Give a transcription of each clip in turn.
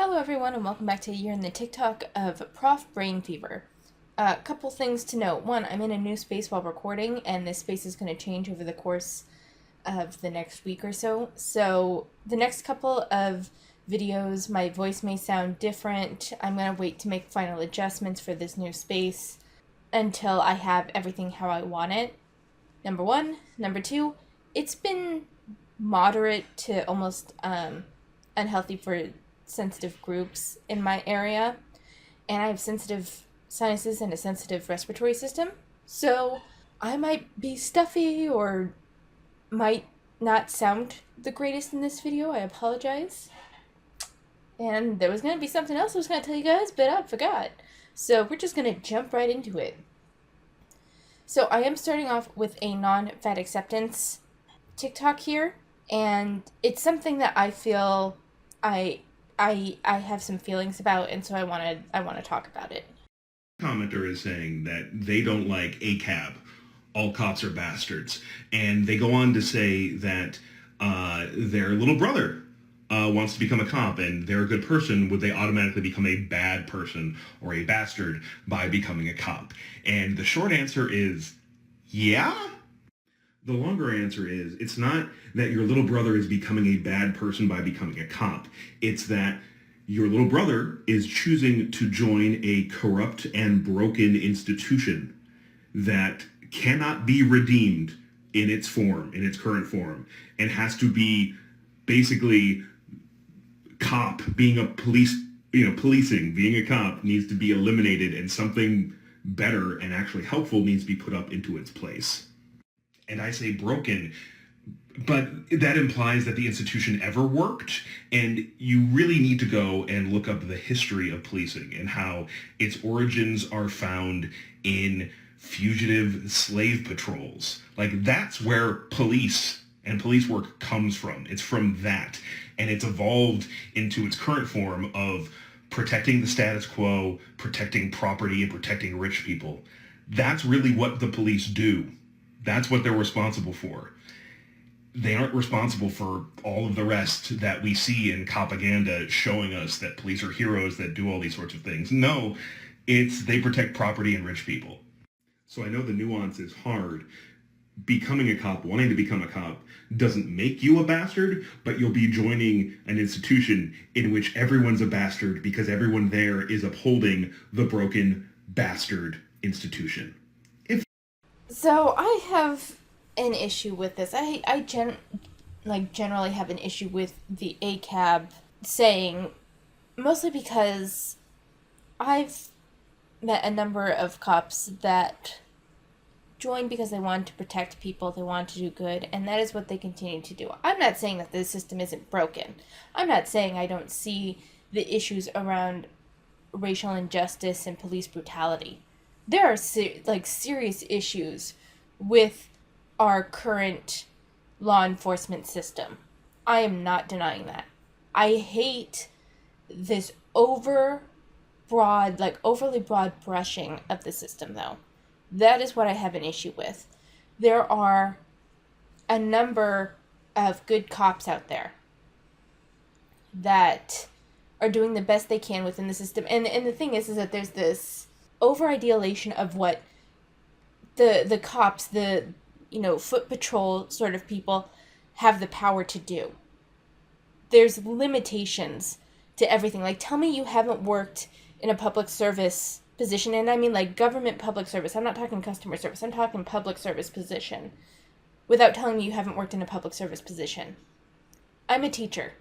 Hello everyone and welcome back to You're in the TikTok of ProfBrainFever. A couple things to note. One, I'm in a new space while recording, and this space is going to change over the course of the next week or so. So the next couple of videos, my voice may sound different. I'm going to wait to make final adjustments for this new space until I have everything how I want it. Number one. Number two, it's been moderate to almost unhealthy for sensitive groups in my area, and I have sensitive sinuses and a sensitive respiratory system, so I might be stuffy or might not sound the greatest in this video. I apologize. And there was going to be something else I was going to tell you guys, but I forgot. So we're just going to jump right into it. So I am starting off with a non-fat acceptance TikTok here, and it's something that I feel I have some feelings about, and so I want to talk about it. Commenter is saying that they don't like ACAB, all cops are bastards, and they go on to say that their little brother wants to become a cop, and they're a good person. Would they automatically become a bad person or a bastard by becoming a cop? And the short answer is, yeah. The longer answer is, it's not that your little brother is becoming a bad person by becoming a cop. It's that your little brother is choosing to join a corrupt and broken institution that cannot be redeemed in its form, in its current form, and has to be basically cop, being a police, policing, being a cop needs to be eliminated, and something better and actually helpful needs to be put up into its place. And I say broken, but that implies that the institution ever worked, and you really need to go and look up the history of policing and how its origins are found in fugitive slave patrols. Like, that's where police and police work comes from. It's from that, and it's evolved into its current form of protecting the status quo, protecting property, and protecting rich people. That's really what the police do. That's what they're responsible for. They aren't responsible for all of the rest that we see in propaganda showing us that police are heroes that do all these sorts of things. No, they protect property and rich people. So I know the nuance is hard. Becoming a cop, wanting to become a cop, doesn't make you a bastard, but you'll be joining an institution in which everyone's a bastard because everyone there is upholding the broken bastard institution. So I have an issue with this. I generally have an issue with the ACAB saying, mostly because I've met a number of cops that joined because they wanted to protect people, they wanted to do good, and that is what they continue to do. I'm not saying that the system isn't broken. I'm not saying I don't see the issues around racial injustice and police brutality. There are serious issues with our current law enforcement system. I am not denying that. I hate this overly broad brushing of the system, though. That is what I have an issue with. There are a number of good cops out there that are doing the best they can within the system. And the thing is that there's this over-idealization of what the cops, the foot patrol sort of people have the power to do. There's limitations to everything. Like, tell me you haven't worked in a public service position, and I mean like government public service. I'm not talking customer service. I'm talking public service position, without telling me you haven't worked in a public service position. I'm a teacher.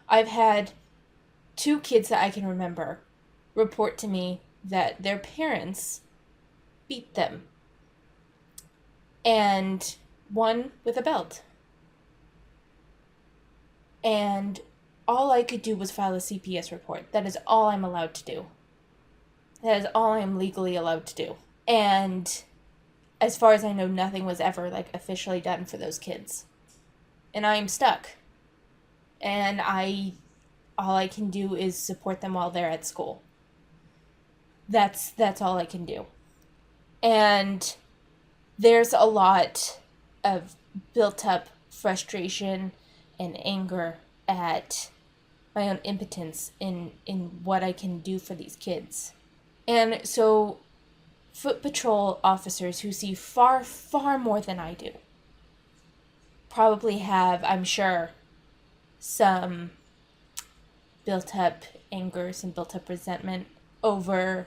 I've had 2 kids that I can remember report to me that their parents beat them, and one with a belt. And all I could do was file a CPS report. That is all I'm allowed to do. That is all I am legally allowed to do. And as far as I know, nothing was ever officially done for those kids. And I am stuck. And all I can do is support them while they're at school. That's all I can do. And there's a lot of built up frustration and anger at my own impotence in what I can do for these kids. And so foot patrol officers who see far, far more than I do probably have, I'm sure, some built up anger, some built up resentment over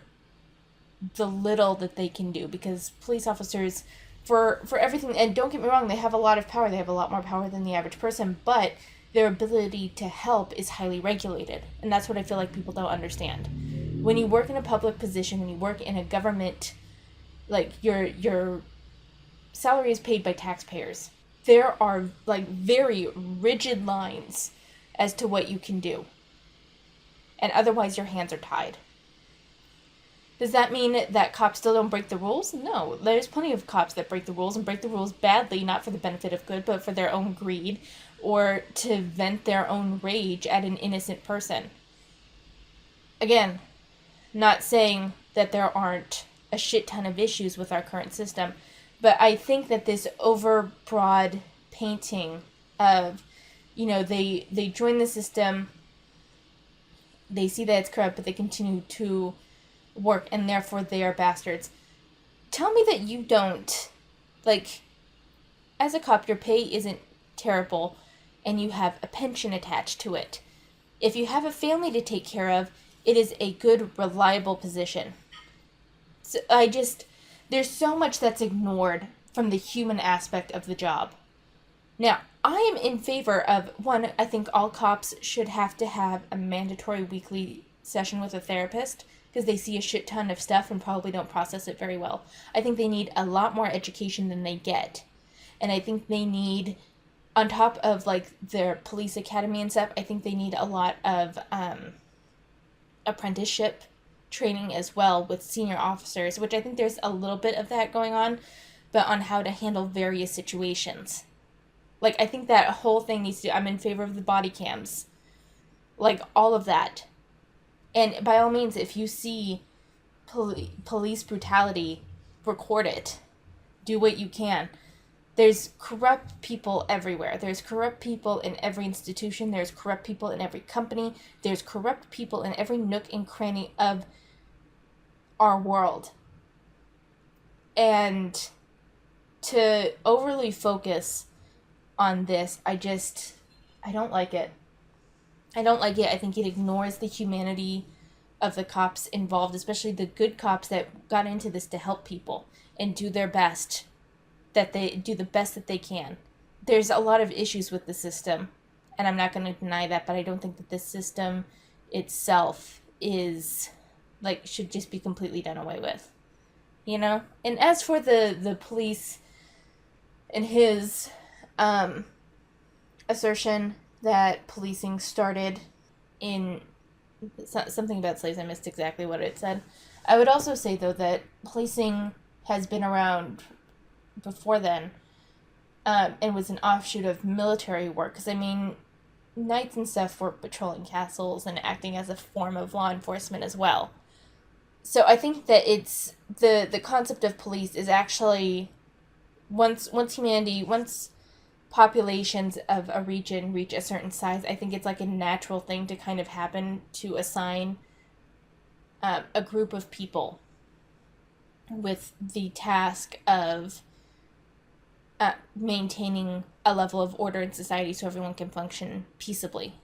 the little that they can do, because police officers, for everything, and don't get me wrong, they have a lot of power, they have a lot more power than the average person, but their ability to help is highly regulated, and that's what I feel like people don't understand. When you work in a public position, when you work in a government, like your salary is paid by taxpayers, there are like very rigid lines as to what you can do, and otherwise your hands are tied. Does that mean that cops still don't break the rules? No. There's plenty of cops that break the rules, and break the rules badly, not for the benefit of good, but for their own greed, or to vent their own rage at an innocent person. Again, not saying that there aren't a shit ton of issues with our current system, but I think that this overbroad painting of, they join the system, they see that it's corrupt, but they continue to work, and therefore they are bastards. Tell me that you don't, as a cop, your pay isn't terrible, and you have a pension attached to it. If you have a family to take care of, it is a good, reliable position. So there's so much that's ignored from the human aspect of the job. Now, I am in favor of, one, I think all cops should have to have a mandatory weekly session with a therapist, because they see a shit ton of stuff and probably don't process it very well. I think they need a lot more education than they get. And I think they need, on top of their police academy and stuff, I think they need a lot of apprenticeship training as well with senior officers, which I think there's a little bit of that going on, but on how to handle various situations. I think that whole thing needs to, I'm in favor of the body cams. All of that. And by all means, if you see police brutality, record it. Do what you can. There's corrupt people everywhere. There's corrupt people in every institution. There's corrupt people in every company. There's corrupt people in every nook and cranny of our world. And to overly focus on this, I don't like it. I don't like it. I think it ignores the humanity of the cops involved, especially the good cops that got into this to help people and do their best, that they do the best that they can. There's a lot of issues with the system, and I'm not going to deny that, but I don't think that this system itself is, should just be completely done away with. And as for the police and his assertion that policing started in something about slaves, I missed exactly what it said. I would also say, though, that policing has been around before then, and was an offshoot of military work, because, knights and stuff were patrolling castles and acting as a form of law enforcement as well. So I think that it's, the concept of police is actually, once populations of a region reach a certain size, I think it's a natural thing to kind of happen to assign a group of people with the task of maintaining a level of order in society so everyone can function peaceably.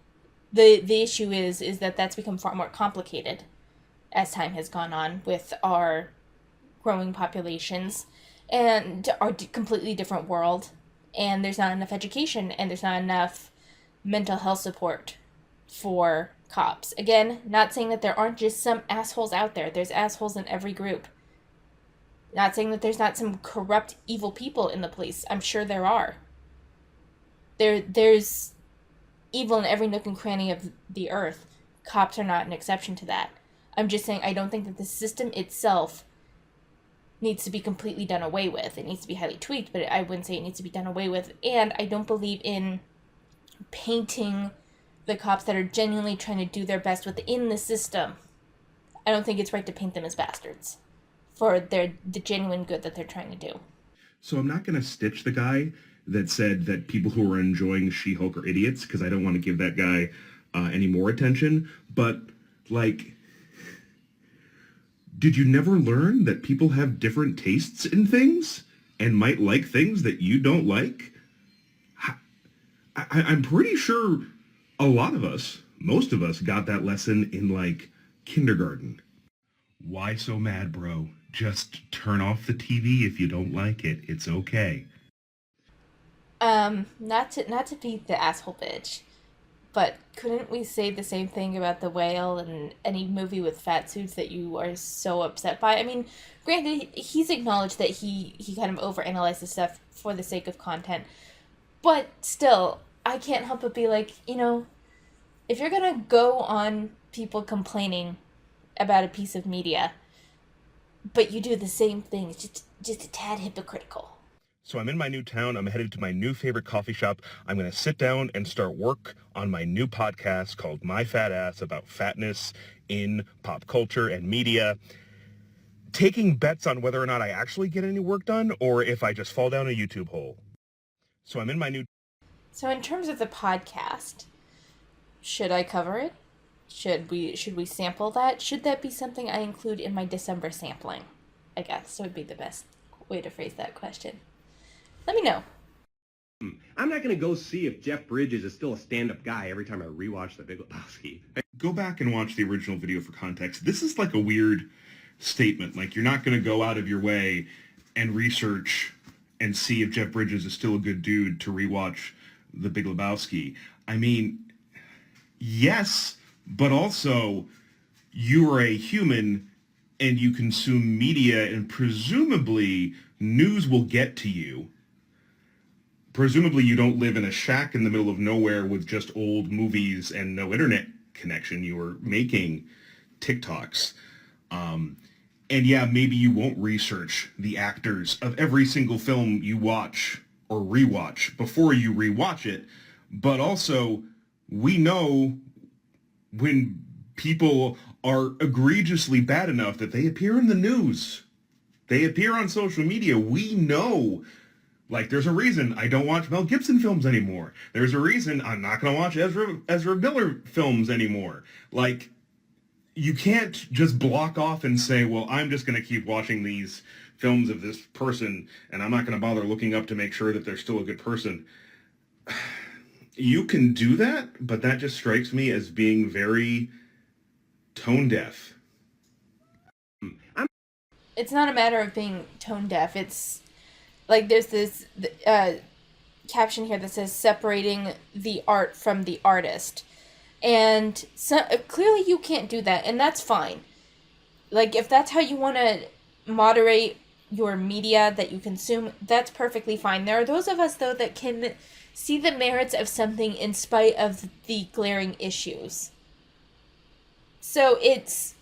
The issue is that that's become far more complicated as time has gone on with our growing populations and our completely different world. And there's not enough education, and there's not enough mental health support for cops. Again, not saying that there aren't just some assholes out there. There's assholes in every group. Not saying that there's not some corrupt, evil people in the police. I'm sure there are. There's evil in every nook and cranny of the earth. Cops are not an exception to that. I'm just saying I don't think that the system itself needs to be completely done away with. It needs to be highly tweaked, but I wouldn't say it needs to be done away with. And I don't believe in painting the cops that are genuinely trying to do their best within the system. I don't think it's right to paint them as bastards for the genuine good that they're trying to do. So I'm not going to stitch the guy that said that people who are enjoying She-Hulk are idiots, because I don't want to give that guy any more attention. But like, did you never learn that people have different tastes in things and might like things that you don't like? I'm pretty sure a lot of us, most of us, got that lesson in like kindergarten. Why so mad, bro? Just turn off the TV if you don't like it. It's okay. Not to be the asshole bitch, but couldn't we say the same thing about The Whale and any movie with fat suits that you are so upset by? I mean, granted, he's acknowledged that he kind of overanalyzes stuff for the sake of content, but still, I can't help but be like, if you're gonna go on people complaining about a piece of media, but you do the same thing, it's just a tad hypocritical. So I'm in my new town. I'm headed to my new favorite coffee shop. I'm going to sit down and start work on my new podcast called My Fat Ass, about fatness in pop culture and media, taking bets on whether or not I actually get any work done or if I just fall down a YouTube hole. So I'm in my new... So in terms of the podcast, should I cover it? Should we sample that? Should that be something I include in my December sampling? I guess would be the best way to phrase that question. Let me know. I'm not going to go see if Jeff Bridges is still a stand-up guy every time I rewatch The Big Lebowski. Go back and watch the original video for context. This is like a weird statement. Like, you're not going to go out of your way and research and see if Jeff Bridges is still a good dude to rewatch The Big Lebowski. I mean, yes, but also you are a human and you consume media, and presumably news will get to you. Presumably you don't live in a shack in the middle of nowhere with just old movies and no internet connection. You are making TikToks. And yeah, maybe you won't research the actors of every single film you watch or rewatch before you rewatch it. But also, we know when people are egregiously bad enough that they appear in the news. They appear on social media. We know. Like, there's a reason I don't watch Mel Gibson films anymore. There's a reason I'm not going to watch Ezra Miller films anymore. Like, you can't just block off and say, well, I'm just going to keep watching these films of this person, and I'm not going to bother looking up to make sure that they're still a good person. You can do that, but that just strikes me as being very tone deaf. It's not a matter of being tone deaf. It's like there's this caption here that says separating the art from the artist. And so, clearly you can't do that, and that's fine. Like, if that's how you want to moderate your media that you consume, that's perfectly fine. There are those of us, though, that can see the merits of something in spite of the glaring issues. So it's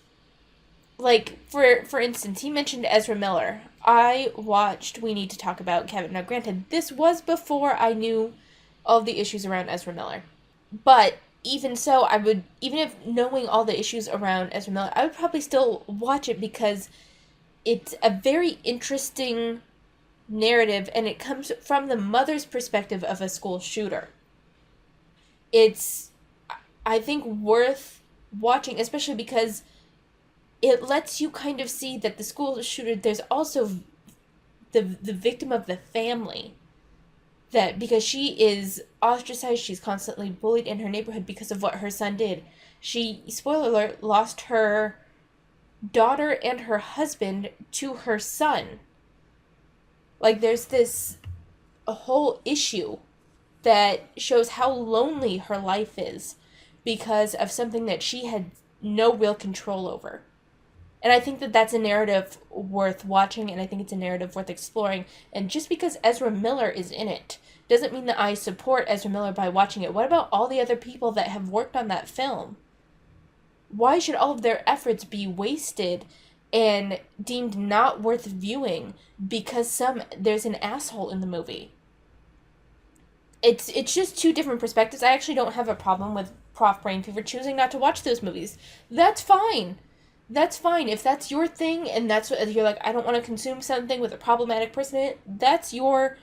like, for instance, he mentioned Ezra Miller. I watched We Need to Talk About Kevin. Now, granted, this was before I knew all the issues around Ezra Miller. But even so, even if knowing all the issues around Ezra Miller, I would probably still watch it because it's a very interesting narrative, and it comes from the mother's perspective of a school shooter. It's, I think, worth watching, especially because it lets you kind of see that the school shooter, there's also the victim of the family. That because she is ostracized, she's constantly bullied in her neighborhood because of what her son did. She, spoiler alert, lost her daughter and her husband to her son. Like, there's a whole issue that shows how lonely her life is because of something that she had no real control over. And I think that that's a narrative worth watching, and I think it's a narrative worth exploring. And just because Ezra Miller is in it doesn't mean that I support Ezra Miller by watching it. What about all the other people that have worked on that film? Why should all of their efforts be wasted and deemed not worth viewing because there's an asshole in the movie? It's just two different perspectives. I actually don't have a problem with ProfBrainFever choosing not to watch those movies. That's fine. That's fine. If that's your thing and that's what you're like, I don't want to consume something with a problematic person in it, that's your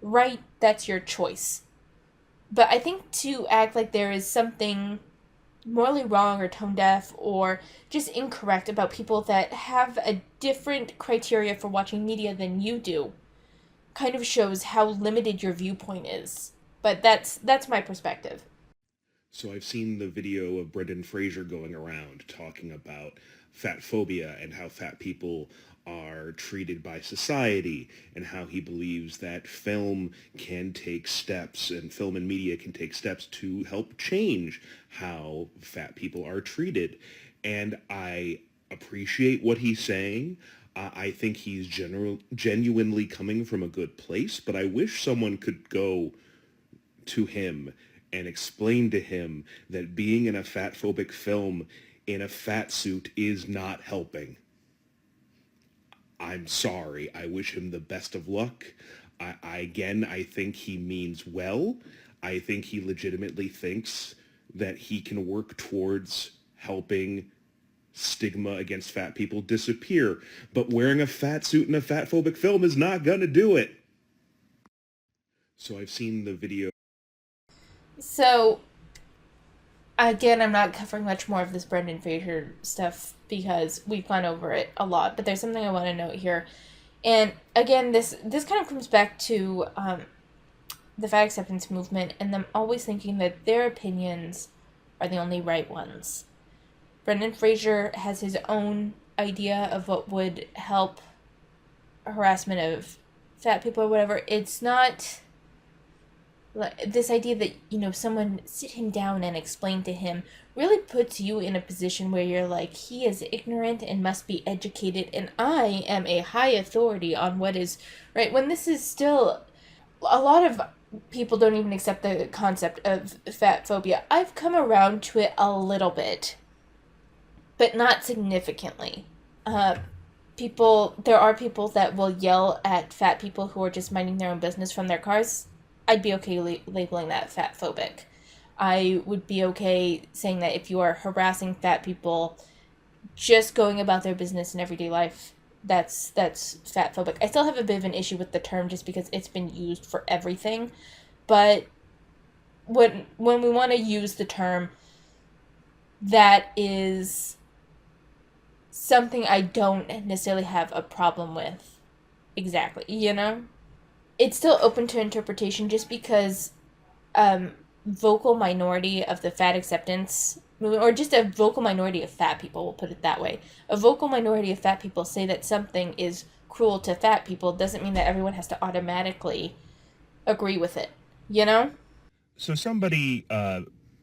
right, that's your choice. But I think to act like there is something morally wrong or tone deaf or just incorrect about people that have a different criteria for watching media than you do kind of shows how limited your viewpoint is. But that's my perspective. So I've seen the video of Brendan Fraser going around talking about fat phobia and how fat people are treated by society, and how he believes that film can take steps and film and media can take steps to help change how fat people are treated. And I appreciate what he's saying. I think he's genuinely coming from a good place, but I wish someone could go to him and explain to him that being in a fat phobic film in a fat suit is not helping. I'm sorry. I wish him the best of luck. I think he means well. I think he legitimately thinks that he can work towards helping stigma against fat people disappear. But wearing a fat suit in a fat phobic film is not gonna do it. So I've seen the video. So again, I'm not covering much more of this Brendan Fraser stuff because we've gone over it a lot. But there's something I want to note here, and again, this kind of comes back to the fat acceptance movement and them always thinking that their opinions are the only right ones. Brendan Fraser has his own idea of what would help harassment of fat people or whatever. It's not like this idea that, someone sit him down and explain to him really puts you in a position where you're like, he is ignorant and must be educated, and I am a high authority on what is right, when this is still, a lot of people don't even accept the concept of fat phobia. I've come around to it a little bit, but not significantly. There are people that will yell at fat people who are just minding their own business from their cars. I'd be okay labeling that fat phobic. I would be okay saying that if you are harassing fat people just going about their business in everyday life, that's fat phobic. I still have a bit of an issue with the term just because it's been used for everything. But when we want to use the term, that is something I don't necessarily have a problem with. Exactly, It's still open to interpretation just because vocal minority of the fat acceptance movement, or just a vocal minority of fat people, we'll put it that way. A vocal minority of fat people say that something is cruel to fat people doesn't mean that everyone has to automatically agree with it, So somebody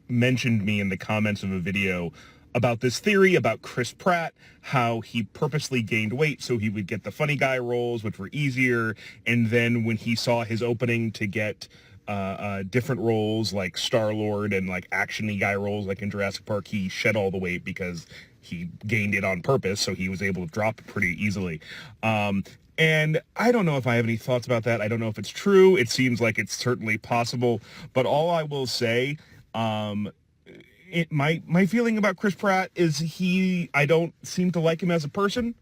mentioned me in the comments of a video about this theory about Chris Pratt, how he purposely gained weight so he would get the funny guy roles, which were easier, and then when he saw his opening to get different roles like Star-Lord and like action-y guy roles like in Jurassic Park, he shed all the weight because he gained it on purpose, so he was able to drop it pretty easily. And I don't know if I have any thoughts about that. I don't know if it's true. It seems like it's certainly possible. But all I will say, my feeling about Chris Pratt is I don't seem to like him as a person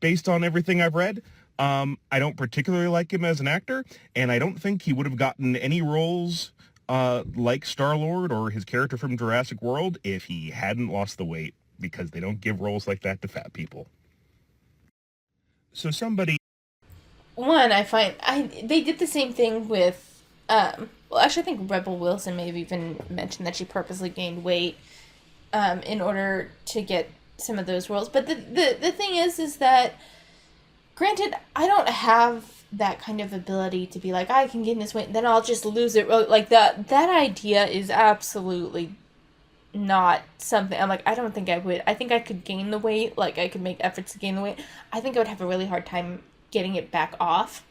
based on everything I've read. I don't particularly like him as an actor, and I don't think he would have gotten any roles like Star-Lord or his character from Jurassic World if he hadn't lost the weight, because they don't give roles like that to fat people. So I find they did the same thing with actually I think Rebel Wilson may have even mentioned that she purposely gained weight in order to get some of those roles. But the thing is that, granted, I don't have that kind of ability to be like, I can gain this weight and then I'll just lose it. Like that idea is absolutely not something I'm like, I don't think I would. I think I could gain the weight, like I could make efforts to gain the weight. I think I would have a really hard time getting it back off,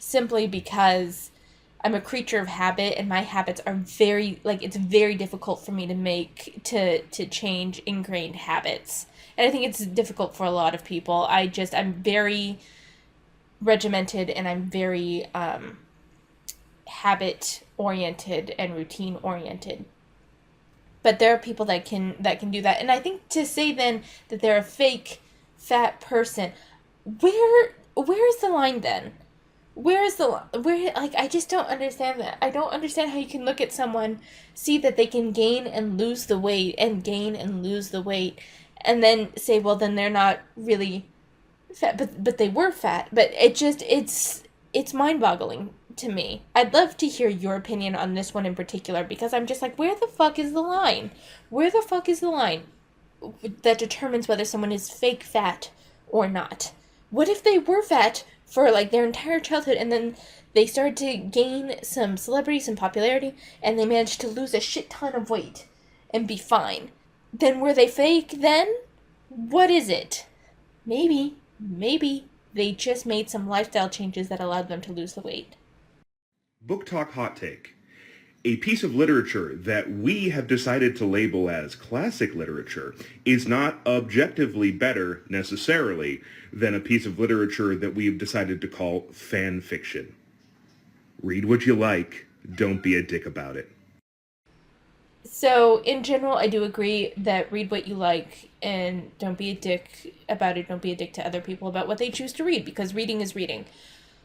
simply because I'm a creature of habit, and my habits are it's very difficult for me to change ingrained habits. And I think it's difficult for a lot of people. I'm very regimented, and I'm very habit oriented and routine oriented. But there are people that can do that. And I think to say then that they're a fake fat person, where is the line then? where is the where like I just don't understand that. I don't understand how you can look at someone, see that they can gain and lose the weight and gain and lose the weight, and then say, well, then they're not really fat, but they were fat. But it's mind-boggling to me. I'd love to hear your opinion on this one in particular, because I'm just like, where the fuck is the line? Where the fuck is the line that determines whether someone is fake fat or not? What if they were fat for like their entire childhood, and then they started to gain some celebrity, some popularity, and they managed to lose a shit ton of weight and be fine? Then were they fake then? What is it? Maybe they just made some lifestyle changes that allowed them to lose the weight. Book Talk Hot Take. A piece of literature that we have decided to label as classic literature is not objectively better, necessarily, than a piece of literature that we have decided to call fan fiction. Read what you like, don't be a dick about it. So, in general, I do agree that read what you like and don't be a dick about it. Don't be a dick to other people about what they choose to read, because reading is reading.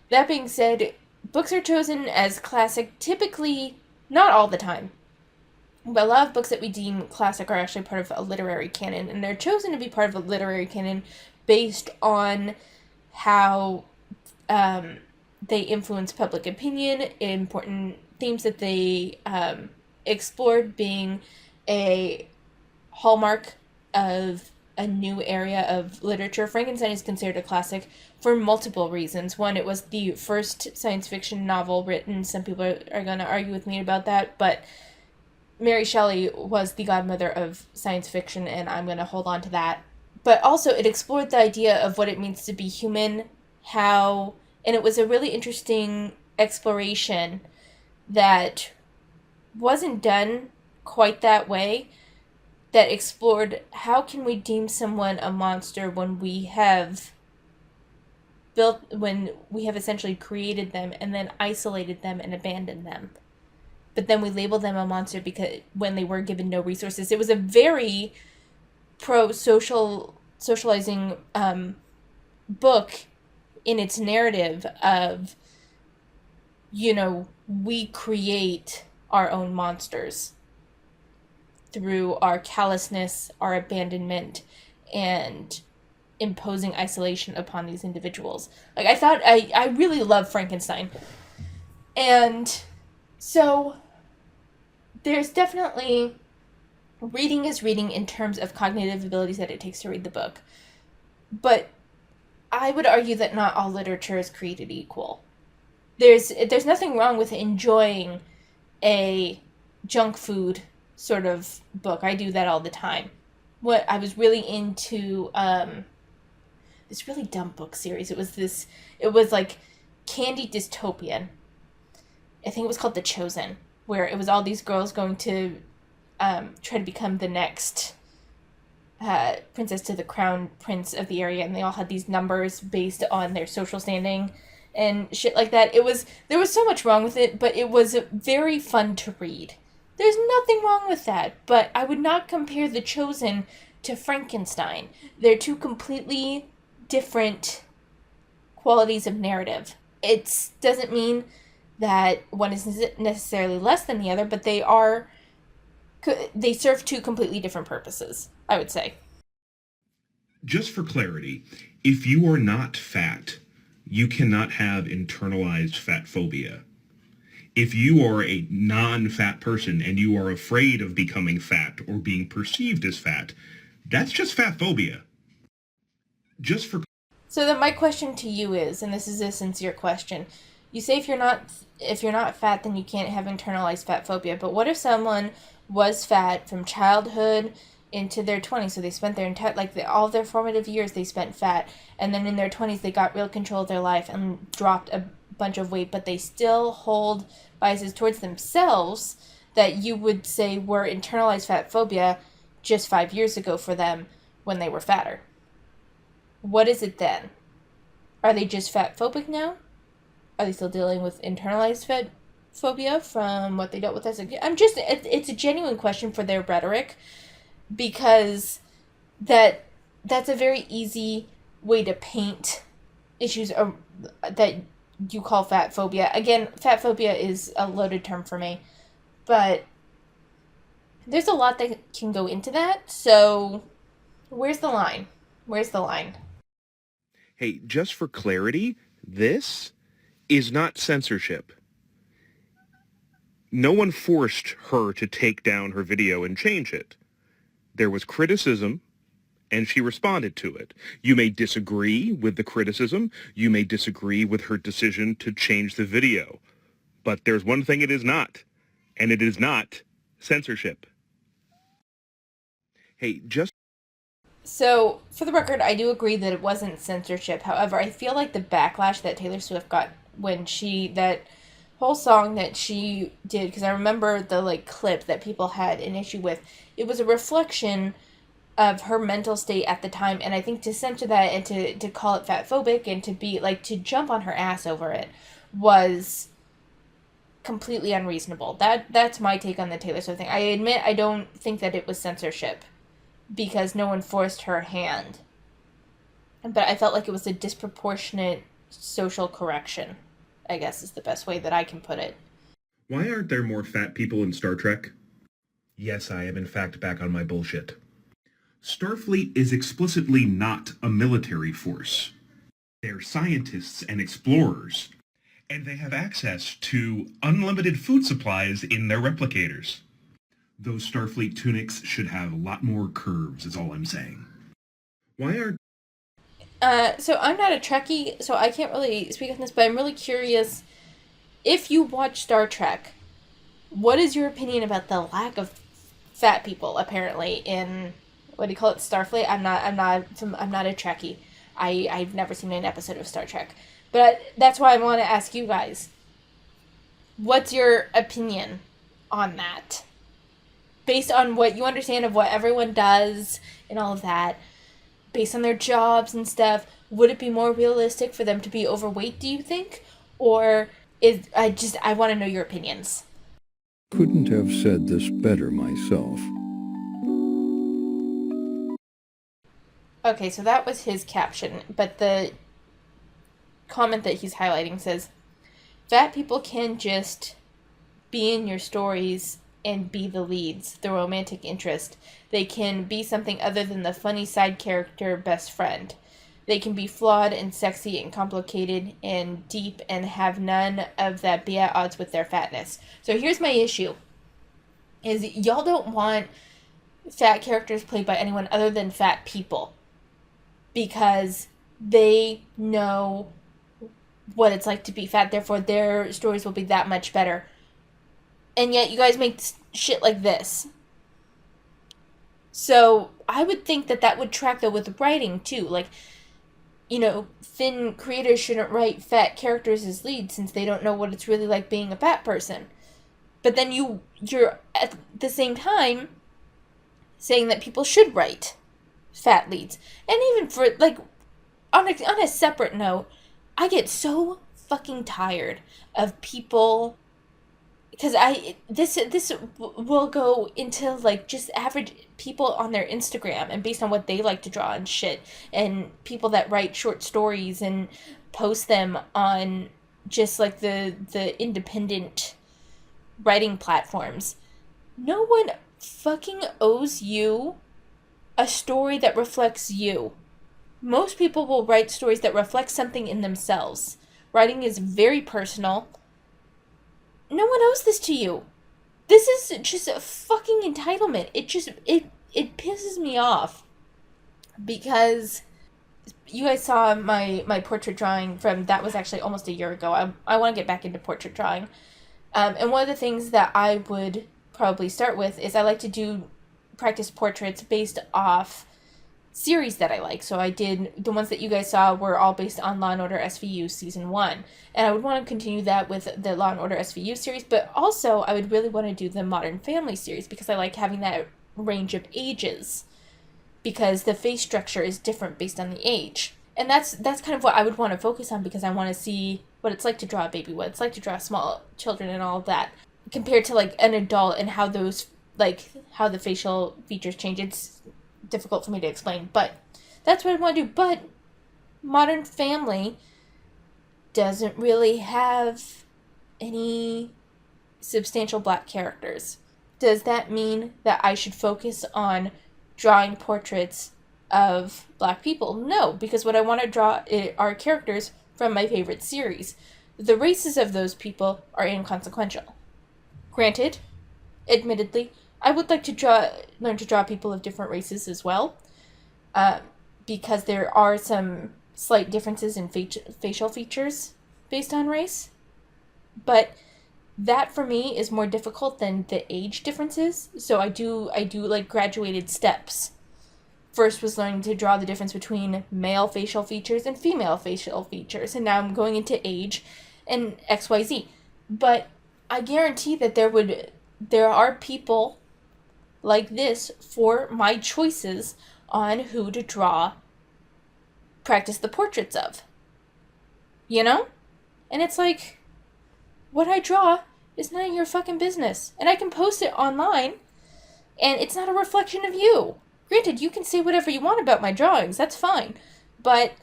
That being said, books are chosen as classic typically, not all the time, but a lot of books that we deem classic are actually part of a literary canon, and they're chosen to be part of a literary canon based on how they influence public opinion, important themes that they explored, being a hallmark of a new area of literature. Frankenstein is considered a classic for multiple reasons. One, it was the first science fiction novel written. Some people are going to argue with me about that, but Mary Shelley was the godmother of science fiction, and I'm going to hold on to that. But also, it explored the idea of what it means to be human, and it was a really interesting exploration that wasn't done quite that way, that explored how can we deem someone a monster when we have essentially created them and then isolated them and abandoned them. But then we label them a monster because when they were given no resources. It was a very socializing book in its narrative of, we create our own monsters through our callousness, our abandonment, and imposing isolation upon these individuals. Like, I really love Frankenstein. And so there's definitely, reading is reading in terms of cognitive abilities that it takes to read the book. But I would argue that not all literature is created equal. There's nothing wrong with enjoying a junk food sort of book. I do that all the time. What I was really into this really dumb book series. It was like candy dystopian. I think it was called The Chosen, where it was all these girls going to try to become the next princess to the crown prince of the area, and they all had these numbers based on their social standing and shit like that. There was so much wrong with it, but it was very fun to read. There's nothing wrong with that, but I would not compare The Chosen to Frankenstein. They're two completely different qualities of narrative. It doesn't mean that one is necessarily less than the other, but they serve two completely different purposes, I would say. Just for clarity, if you are not fat, you cannot have internalized fat phobia. If you are a non-fat person and you are afraid of becoming fat or being perceived as fat, that's just fat phobia. So then my question to you is, and this is a sincere question, you say if you're not fat, then you can't have internalized fat phobia. But what if someone was fat from childhood into their 20s? So they spent their entire, all their formative years they spent fat, and then in their 20s they got real control of their life and dropped a bunch of weight, but they still hold biases towards themselves that you would say were internalized fat phobia just 5 years ago for them when they were fatter. What is it then? Are they just fat phobic now? Are they still dealing with internalized fat phobia from what they dealt with as a kid? It's a genuine question for their rhetoric, because that's a very easy way to paint issues that you call fat phobia. Again, fat phobia is a loaded term for me, but there's a lot that can go into that. So where's the line? Where's the line? Hey, just for clarity, this is not censorship. No one forced her to take down her video and change it. There was criticism, and she responded to it. You may disagree with the criticism. You may disagree with her decision to change the video. But there's one thing it is not, and it is not censorship. Hey, just... So, for the record, I do agree that it wasn't censorship. However, I feel like the backlash that Taylor Swift got when that whole song that she did, because I remember the, like, clip that people had an issue with, it was a reflection of her mental state at the time, and I think to censor that and to call it fat phobic and to be, like, to jump on her ass over it was completely unreasonable. That's my take on the Taylor Swift thing. I admit I don't think that it was censorship, because no one forced her hand. But I felt like it was a disproportionate social correction, I guess is the best way that I can put it. Why aren't there more fat people in Star Trek? Yes, I am in fact back on my bullshit. Starfleet is explicitly not a military force. They're scientists and explorers, and they have access to unlimited food supplies in their replicators. Those Starfleet tunics should have a lot more curves, is all I'm saying. Why are... So I'm not a Trekkie, so I can't really speak on this, but I'm really curious, if you watch Star Trek, what is your opinion about the lack of fat people, apparently, in, what do you call it, Starfleet? I'm not a Trekkie. I've never seen an episode of Star Trek. But that's why I want to ask you guys, what's your opinion on that? Based on what you understand of what everyone does and all of that, based on their jobs and stuff, would it be more realistic for them to be overweight, do you think? Or I want to know your opinions. Couldn't have said this better myself. Okay, so that was his caption, but the comment that he's highlighting says, fat people can just be in your stories and be the leads, the romantic interest. They can be something other than the funny side character best friend. They can be flawed and sexy and complicated and deep and have none of that be at odds with their fatness. So here's my issue, is y'all don't want fat characters played by anyone other than fat people, because they know what it's like to be fat, therefore their stories will be that much better. And yet you guys make shit like this. So I would think that would track, though, with writing, too. Like, you know, thin creators shouldn't write fat characters as leads since they don't know what it's really like being a fat person. But then you're at the same time saying that people should write fat leads. And even for, like, on a separate note, I get so fucking tired of people, because this will go into, like, just average people on their Instagram and based on what they like to draw and shit, and people that write short stories and post them on just, like, the independent writing platforms. No one fucking owes you a story that reflects you. Most people will write stories that reflect something in themselves. Writing is very personal. No one owes this to you. This is just a fucking entitlement. It pisses me off. Because you guys saw my portrait drawing from, that was actually almost a year ago. I want to get back into portrait drawing. And one of the things that I would probably start with is I like to practice portraits based off series that I like. So I did, the ones that you guys saw were all based on Law & Order SVU Season 1. And I would want to continue that with the Law & Order SVU series, but also I would really want to do the Modern Family series because I like having that range of ages, because the face structure is different based on the age. And that's kind of what I would want to focus on, because I want to see what it's like to draw a baby, what it's like to draw small children and all of that, compared to, like, an adult and how those, like, how the facial features change. It's difficult for me to explain, but that's what I want to do. But Modern Family doesn't really have any substantial black characters. Does that mean that I should focus on drawing portraits of black people? No, because what I want to draw are characters from my favorite series. The races of those people are inconsequential. Granted, admittedly, I would like to learn to draw people of different races as well, because there are some slight differences in facial features based on race. But that for me is more difficult than the age differences. So I do like graduated steps. First was learning to draw the difference between male facial features and female facial features, and now I'm going into age and XYZ. But I guarantee that there are people like this for my choices on who to practice the portraits of. You know? And it's like, what I draw is none of your fucking business. And I can post it online, and it's not a reflection of you. Granted, you can say whatever you want about my drawings, that's fine. But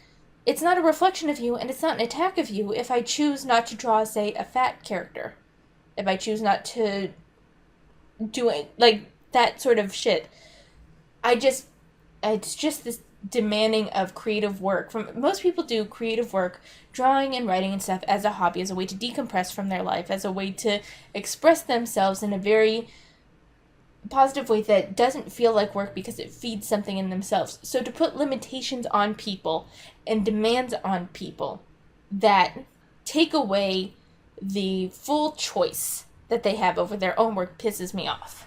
it's not a reflection of you, and it's not an attack of you if I choose not to draw, say, a fat character. If I choose not to do it, like, that sort of shit. It's just this demanding of creative work. Most people do creative work, drawing and writing and stuff, as a hobby, as a way to decompress from their life, as a way to express themselves in a very positive way that doesn't feel like work because it feeds something in themselves. So to put limitations on people and demands on people that take away the full choice that they have over their own work pisses me off.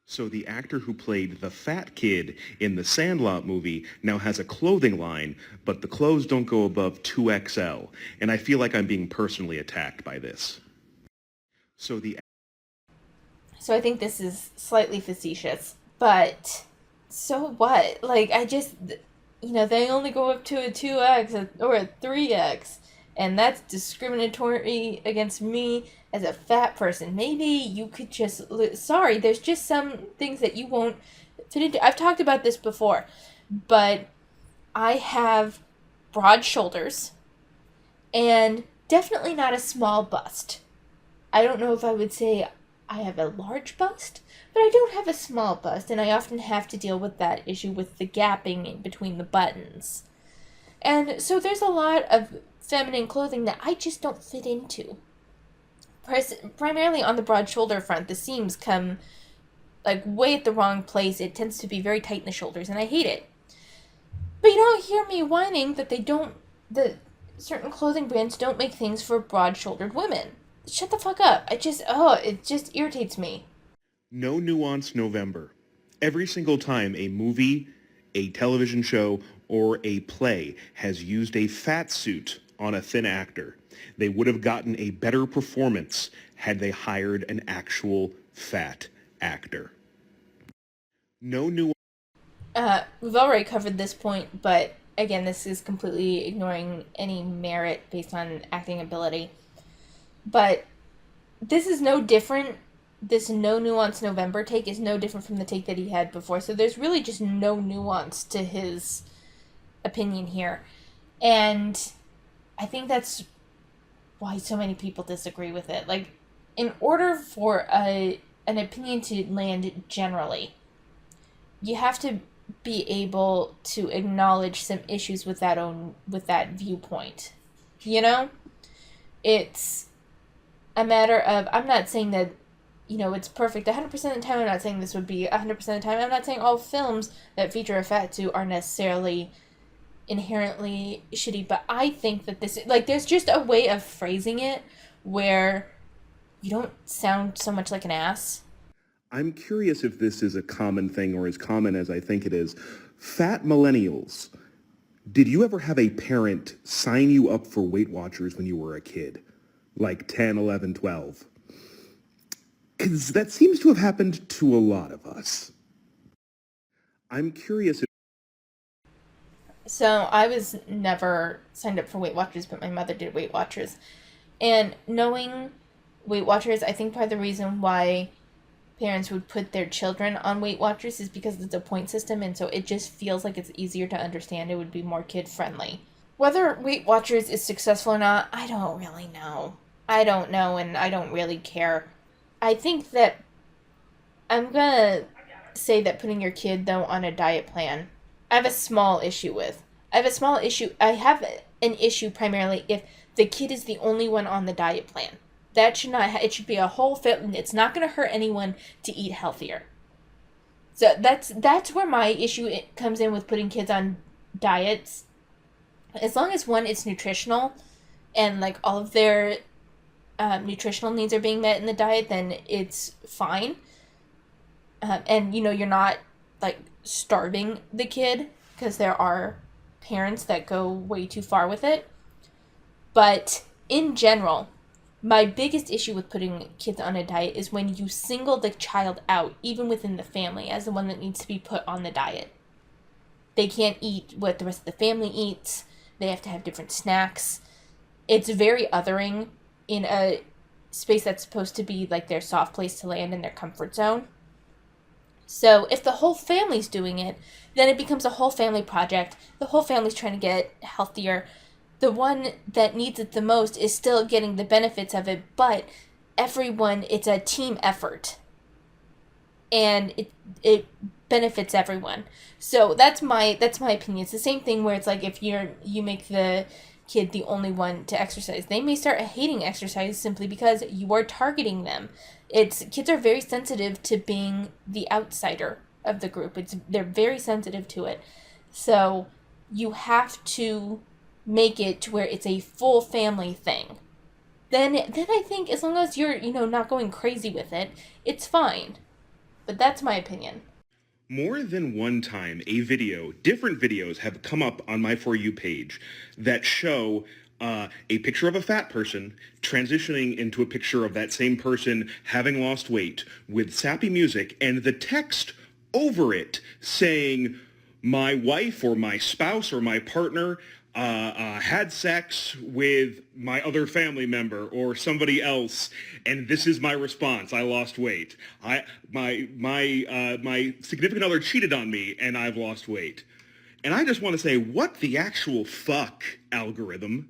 So the actor who played the fat kid in the Sandlot movie now has a clothing line, but the clothes don't go above 2XL, and I feel like I'm being personally attacked by this. So I think this is slightly facetious, but so what? Like, they only go up to a 2X or a 3X, and that's discriminatory against me as a fat person. Maybe you could just... Sorry, there's just some things that you won't fit into. I've talked about this before, but I have broad shoulders and definitely not a small bust. I don't know if I would say I have a large bust, but I don't have a small bust, and I often have to deal with that issue with the gapping in between the buttons. And so there's a lot of feminine clothing that I just don't fit into. Primarily on the broad shoulder front, the seams come like way at the wrong place. It tends to be very tight in the shoulders, and I hate it. But you don't hear me whining that certain clothing brands don't make things for broad-shouldered women. Shut the fuck up. It just irritates me. No Nuance November. Every single time a movie, a television show, or a play has used a fat suit on a thin actor, they would have gotten a better performance had they hired an actual fat actor. No Nuance. We've already covered this point, but again, this is completely ignoring any merit based on acting ability. But this is no different. This No Nuance November take is no different from the take that he had before. So there's really just no nuance to his opinion here. And I think that's why so many people disagree with it. Like, in order for an opinion to land generally, you have to be able to acknowledge some issues with that viewpoint. You know? It's a matter of, I'm not saying that, it's perfect 100% of the time. I'm not saying this would be 100% of the time. I'm not saying all films that feature a fat suit are necessarily inherently shitty, but I think that this, there's just a way of phrasing it where you don't sound so much like an ass. I'm curious if this is a common thing or as common as I think it is. Fat millennials, did you ever have a parent sign you up for Weight Watchers when you were a kid? Like 10, 11, 12? Because that seems to have happened to a lot of us. I'm curious if... So I was never signed up for Weight Watchers, but my mother did Weight Watchers. And knowing Weight Watchers, I think part of the reason why parents would put their children on Weight Watchers is because it's a point system, and so it just feels like it's easier to understand. It would be more kid-friendly. Whether Weight Watchers is successful or not, I don't really know. I don't know, and I don't really care. I think that I'm gonna say that putting your kid, though, on a diet plan, I have a small issue with. I have an issue primarily if the kid is the only one on the diet plan. That should not, it should be a whole fit, and it's not gonna hurt anyone to eat healthier. So that's where my issue comes in with putting kids on diets. As long as one, it's nutritional, and like all of their nutritional needs are being met in the diet, then it's fine. And you're not like starving the kid, because there are parents that go way too far with it. But in general, my biggest issue with putting kids on a diet is when you single the child out, even within the family, as the one that needs to be put on the diet. They can't eat what the rest of the family eats. They have to have different snacks. It's very othering in a space that's supposed to be like their soft place to land in their comfort zone. So if the whole family's doing it, then it becomes a whole family project. The whole family's trying to get healthier. The one that needs it the most is still getting the benefits of it, but everyone, it's a team effort. And it benefits everyone. So that's my opinion. It's the same thing where it's like if you make the kid the only one to exercise, they may start hating exercise simply because you are targeting them. Kids are very sensitive to being the outsider of the group. They're very sensitive to it. So you have to make it to where it's a full family thing. Then I think as long as you're, not going crazy with it, it's fine. But that's my opinion. More than one time, different videos have come up on my For You page that show a picture of a fat person transitioning into a picture of that same person having lost weight with sappy music and the text over it saying, my wife or my spouse or my partner had sex with my other family member or somebody else, and this is my response. I lost weight. My significant other cheated on me, and I've lost weight. And I just want to say, what the actual fuck, algorithm?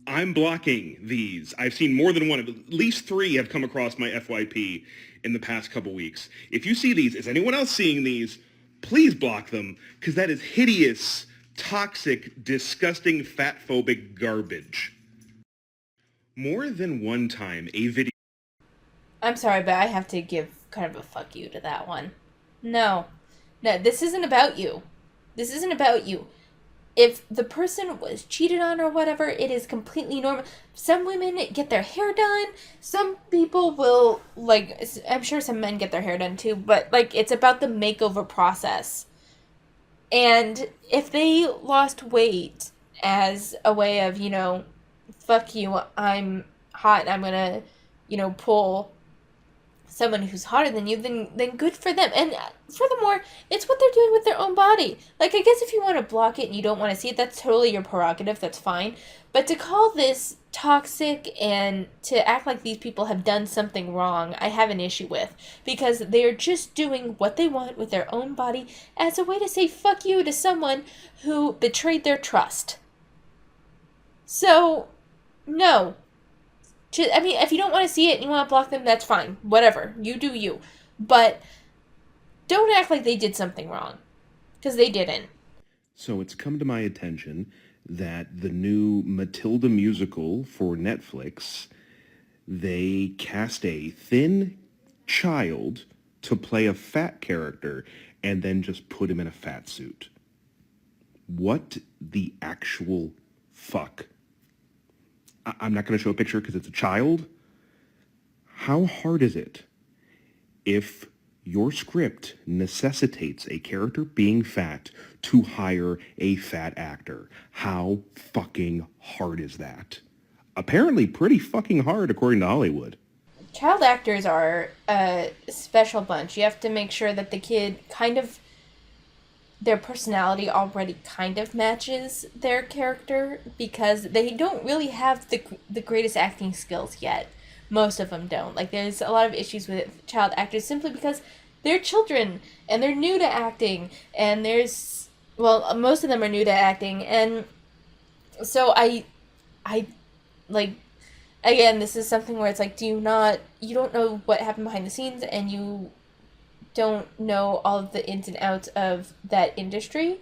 I'm blocking these. I've seen more than one. At least 3 have come across my FYP in the past couple weeks. If you see these, is anyone else seeing these? Please block them, because that is hideous, toxic, disgusting, fat-phobic garbage. More than one time, a video... I'm sorry, but I have to give kind of a fuck you to that one. No, this isn't about you. This isn't about you. If the person was cheated on or whatever, it is completely normal. Some women get their hair done. Some people will, I'm sure some men get their hair done too, but, it's about the makeover process. And if they lost weight as a way of, fuck you, I'm hot and I'm gonna, pull someone who's hotter than you, then good for them. And furthermore, it's what they're doing with their own body. I guess if you want to block it and you don't want to see it, that's totally your prerogative, that's fine. But to call this toxic and to act like these people have done something wrong, I have an issue with. Because they're just doing what they want with their own body as a way to say fuck you to someone who betrayed their trust. So, no. If you don't want to see it and you want to block them, that's fine. Whatever. You do you. But don't act like they did something wrong. Because they didn't. So it's come to my attention that the new Matilda musical for Netflix, they cast a thin child to play a fat character and then just put him in a fat suit. What the actual fuck? I'm not going to show a picture because it's a child. How hard is it if your script necessitates a character being fat to hire a fat actor? How fucking hard is that? Apparently pretty fucking hard according to Hollywood. Child actors are a special bunch. You have to make sure that the kid their personality already kind of matches their character, because they don't really have the greatest acting skills yet. Most of them don't. There's a lot of issues with child actors simply because they're children and they're new to acting, and most of them are new to acting, and So I like, again, this is something where it's like, you don't know what happened behind the scenes, and you don't know all of the ins and outs of that industry,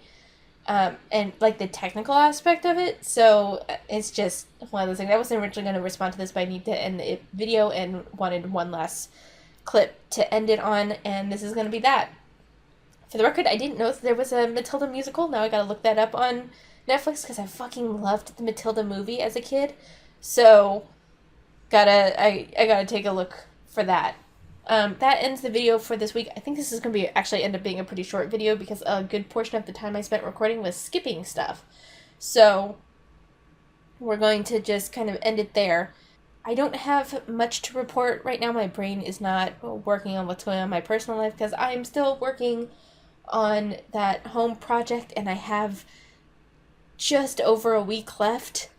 and like the technical aspect of it. So it's just one of those things. I wasn't originally going to respond to this, but I need to end the video and wanted one last clip to end it on, and this is going to be that. For the record, I didn't know that there was a Matilda musical. Now I gotta look that up on Netflix because I fucking loved the Matilda movie as a kid. So I gotta take a look for that. That ends the video for this week. I think this is gonna be actually end up being a pretty short video because a good portion of the time I spent recording was skipping stuff. So we're going to just kind of end it there. I don't have much to report right now. My brain is not working on what's going on in my personal life because I am still working on that home project, and I have just over a week left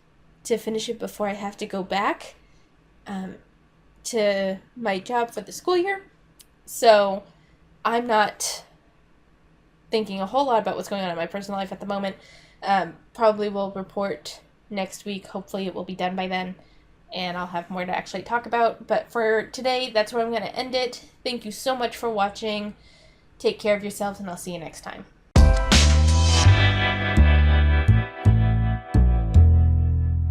to finish it before I have to go back to my job for the school year. So I'm not thinking a whole lot about what's going on in my personal life at the moment. Probably will report next week. Hopefully it will be done by then, and I'll have more to actually talk about. But for today, that's where I'm going to end it. Thank you so much for watching. Take care of yourselves, and I'll see you next time.